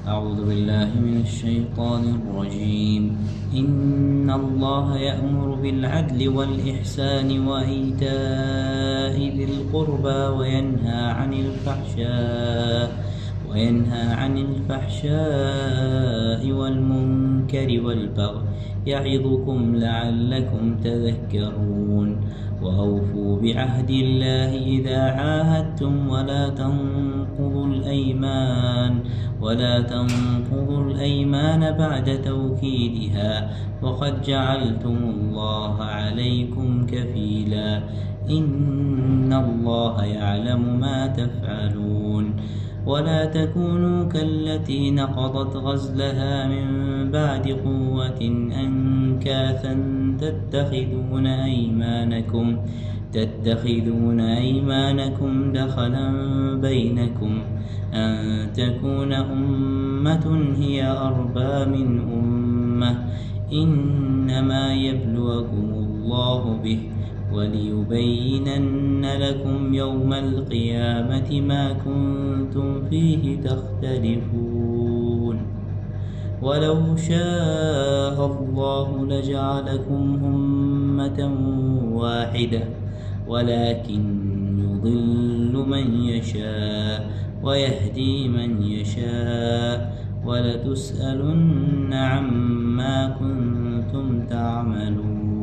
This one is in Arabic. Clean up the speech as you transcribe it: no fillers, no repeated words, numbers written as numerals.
أعوذ بالله من الشيطان الرجيم. إن الله يأمر بالعدل والإحسان وإيتاء ذي القربى وينهى عن الفحشاء والمنكر والبغي يعظكم لعلكم تذكرون. وأوفوا بعهد الله إذا عاهدتم ولا تنقضوا الأيمان بعد توكيدها وقد جعلتم الله عليكم كفيلا إن الله يعلم ما تفعلون. ولا تكونوا كالتي نقضت غزلها من بعد قوة أنكاثا تتخذون أيمانكم دخلا بينكم أن تكون أمة هي أربى من أمة إنما يبلوكم الله به وليبينن لكم يوم القيامة ما كنتم فيه تختلفون. ولو شاء الله لجعلكم أمة واحدة ولكن يضل من يشاء ويهدي من يشاء ولتسألن عما كنتم تعملون.